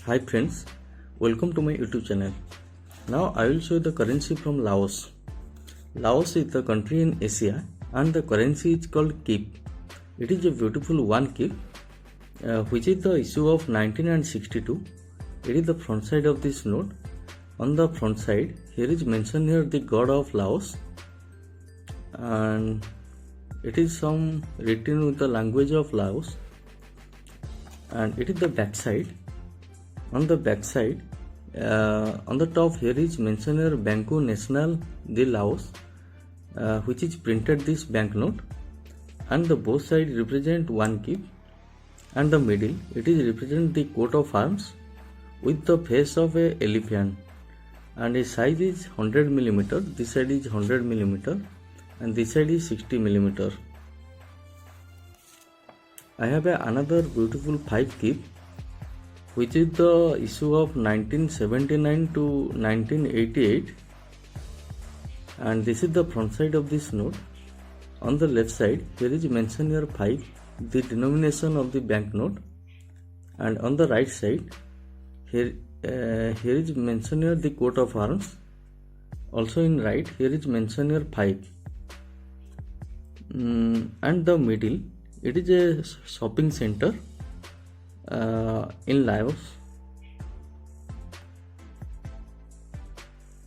Hi friends, welcome to my YouTube channel. Now I will show you the currency from Laos. Laos is the country in Asia and the currency is called Kyp. It is a beautiful one Kyp which is the issue of 1962. It is the front side of this note. On the front side here is mentioned here the god of Laos and it is some written with the language of Laos, and it is the back side. On the back side, on the top here is mentioned here Banco National de Laos, which is printed this banknote, and the both sides represent one Kyp, and the middle it is represent the coat of arms with the face of a elephant, and its size is 100 mm. This side is 100 mm, and this side is 60 mm. I have another beautiful 5 Kyp, which is the issue of 1979 to 1988, and this is the front side of this note. On the left side here is mentioned here 5, the denomination of the banknote, and on the right side here is mentioned here the coat of arms. Also in right here is mentioned here 5, and the middle it is a shopping center in Laos,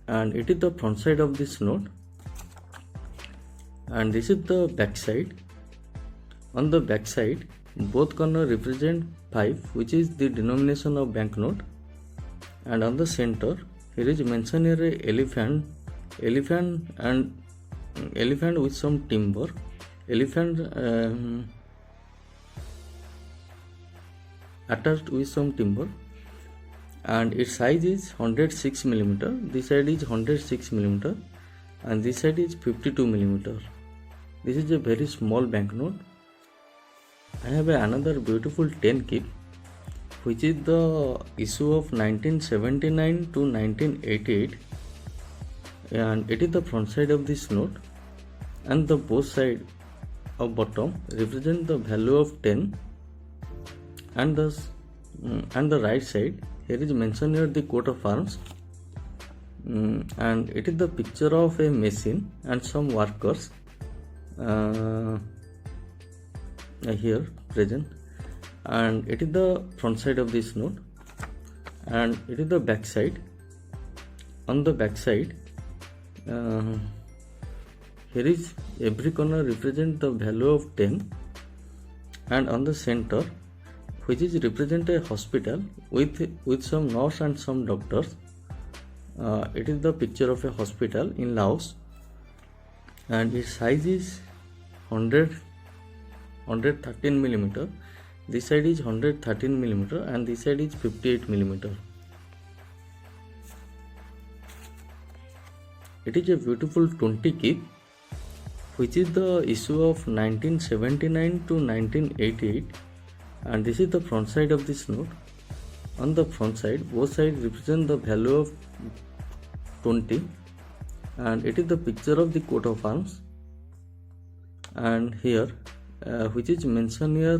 and it is the front side of this note, and this is the back side. On the back side both corners represent 5, which is the denomination of banknote, and on the center here is mentioned here a elephant with some timber, attached with some timber, and its size is 106 mm. This side is 106 mm, and this side is 52 mm. This is a very small banknote. I have another beautiful 10 Kyp, which is the issue of 1979 to 1988, and it is the front side of this note, and the both side of bottom represent the value of 10, and the right side here is mentioned here the coat of arms, and it is the picture of a machine and some workers here present, and it is the front side of this note, and it is the back side. On the back side here is every corner represent the value of 10, and on the center, which is represent a hospital with some nurse and some doctors. It is the picture of a hospital in Laos, and its size is 113 mm. This side is 113 mm, and this side is 58 mm. It is a beautiful 20 Kyp, which is the issue of 1979 to 1988, and this is the front side of this note. On the front side both sides represent the value of 20, and it is the picture of the coat of arms, and here which is mentioned here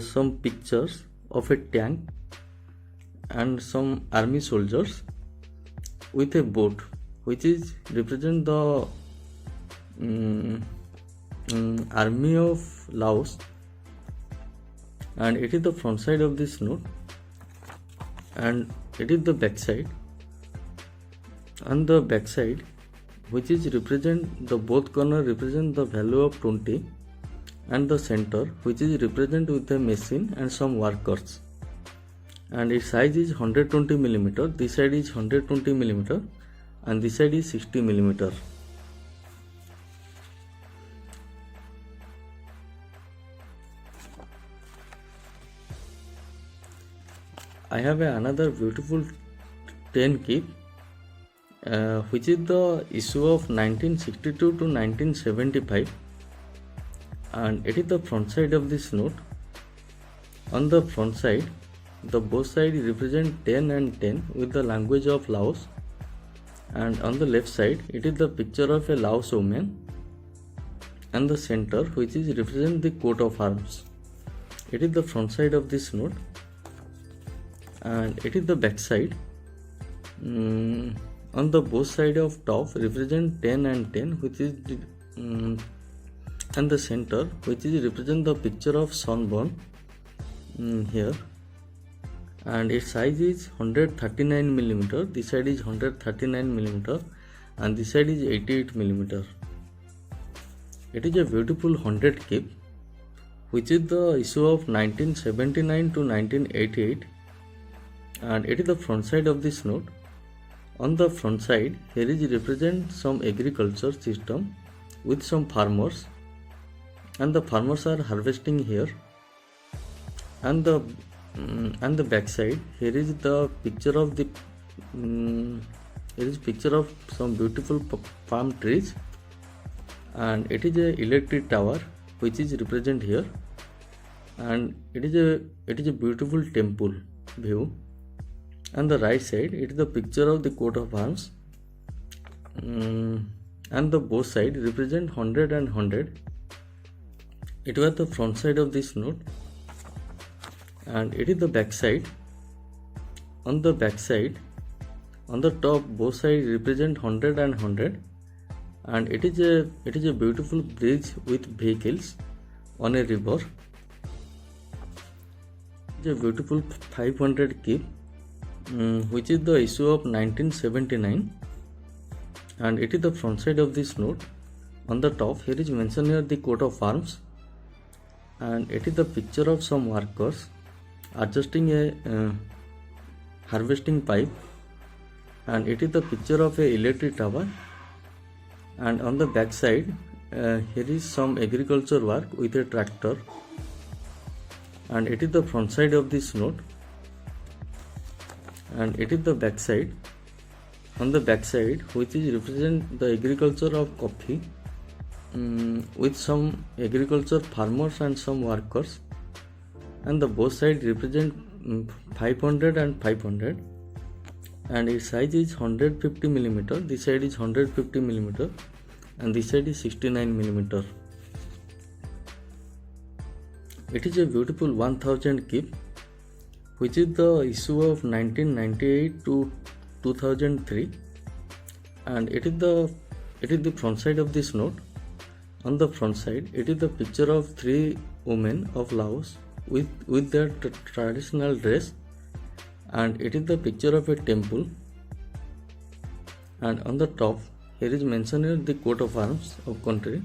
some pictures of a tank and some army soldiers with a boat, which is represent the army of Laos, and it is the front side of this note, and it is the back side. On the back side, which is represent the both corner represent the value of 20, and the center which is represent with a machine and some workers, and its size is 120 mm. This side is 120 mm, and this side is 60 mm. I have another beautiful 10 Kyp, which is the issue of 1962 to 1975, and it is the front side of this note. On the front side the both sides represent 10 and 10 with the language of Laos, and on the left side it is the picture of a Laos woman, and the center which is represent the coat of arms. It is the front side of this note, and it is the back side. On the both side of top represent 10 and 10, which is and the center, which is represent the picture of sunburn here, and its size is 139 millimeter. This side is 139 millimeter and this side is 88 millimeter. It is a beautiful 100 keep, which is the issue of 1979 to 1988, and it is the front side of this note. On the front side, here is represent some agriculture system with some farmers, and the farmers are harvesting here. And the back side, here is the picture of the here is picture of some beautiful palm trees, and it is a electric tower which is represent here, and it is a beautiful temple view. On the right side, it is the picture of the coat of arms, and the both side represent 100 and 100. It was the front side of this note, and it is the back side. On the back side, on the top, both sides represent 100 and 100, and it is a beautiful bridge with vehicles on a river. It is a beautiful 500 keep, which is the issue of 1979, and it is the front side of this note. On the top, here is mentioned here the coat of arms, and it is the picture of some workers adjusting a harvesting pipe, and it is the picture of a electric tower. And on the back side, here is some agriculture work with a tractor, and it is the front side of this note, and it is the back side. On the back side, which is represent the agriculture of coffee, with some agriculture farmers and some workers, and the both sides represent 500 and 500, and its size is 150 millimeter. This side is 150 millimeter and this side is 69 millimeter. It is a beautiful 1000 keep, which is the issue of 1998 to 2003, and it is the front side of this note. On the front side, it is the picture of 3 women of Laos with their traditional dress, and it is the picture of a temple. And on the top, here is mentioned here the coat of arms of country,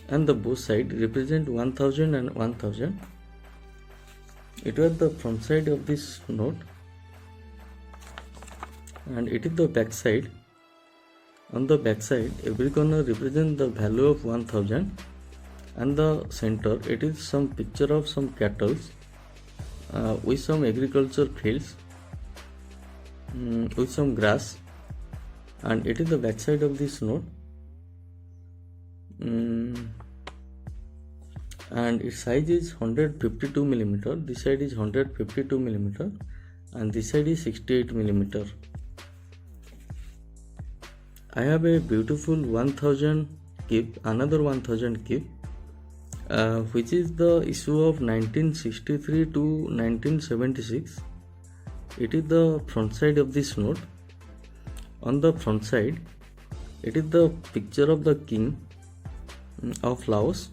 and the both side represent 1000 and 1000. It was the front side of this note, and it is the back side. On the back side, every corner represents the value of 1000, and the center, it is some picture of some cattle with some agriculture fields with some grass, and it is the back side of this note. And its size is 152 millimeter. This side is 152 millimeter and this side is 68 millimeter. I have a beautiful 1000 keep, another 1000 keep, which is the issue of 1963 to 1976. It is the front side of this note. On the front side, it is the picture of the king of Laos,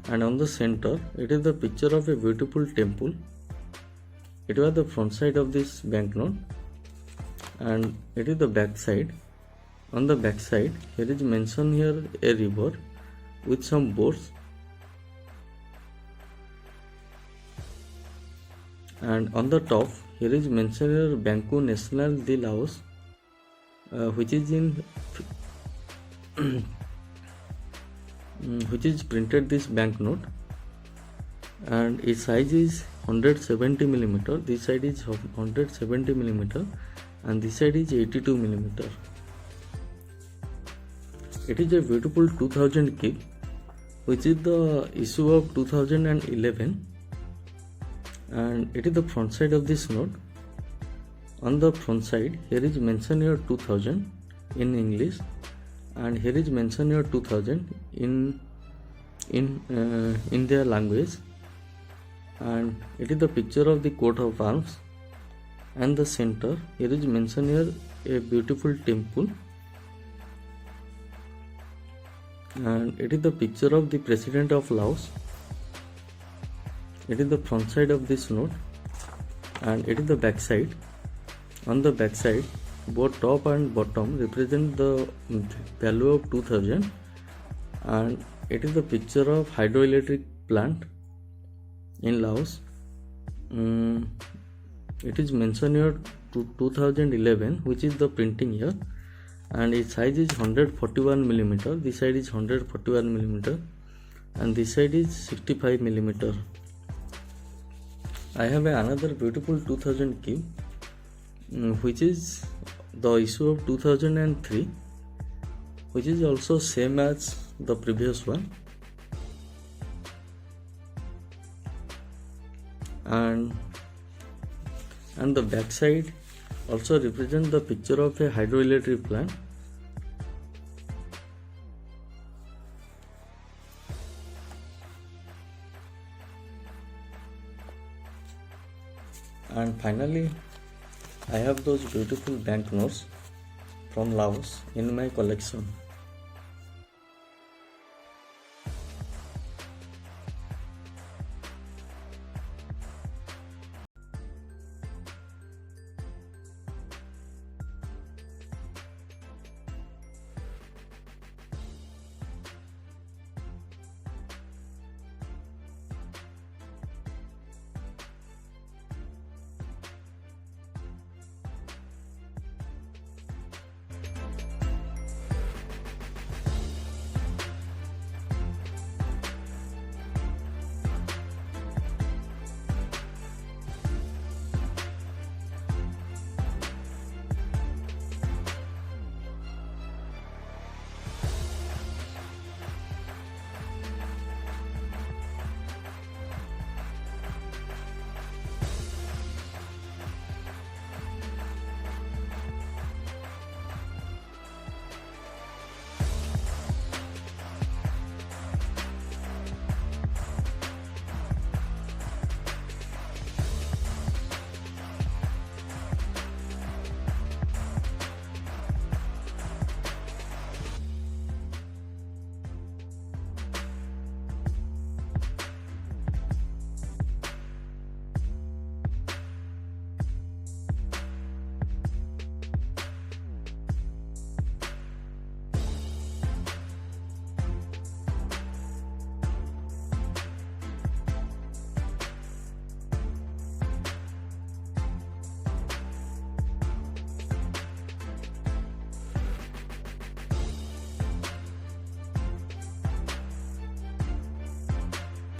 and on the center, it is the picture of a beautiful temple. It was the front side of this banknote, and it is the back side. On the back side, here is mentioned here a river with some boats, and on the top, here is mentioned here Banco National de Laos, which is in which is printed this banknote, and its size is 170 millimeter. This side is 170 millimeter and this side is 82 millimeter. It is a beautiful 2000 keep, which is the issue of 2011, and it is the front side of this note. On the front side, here is mentioned here 2000 in English, and here is mentioned here 2000 in their language, and it is the picture of the coat of arms and the center here is mentioned here a beautiful temple, and it is the picture of the president of Laos. It is the front side of this note, and it is the back side. On the back side, both top and bottom represent the value of 2000, and it is the picture of hydroelectric plant in Laos. It is mentioned here to 2011, which is the printing year, and its size is 141 millimeter. This side is 141 millimeter, and this side is 65 millimeter. I have another beautiful 2000 cube, which is the issue of 2003, which is also same as the previous one, and the back side also represents the picture of a hydroelectric plant. And finally, I have those beautiful banknotes from Laos in my collection.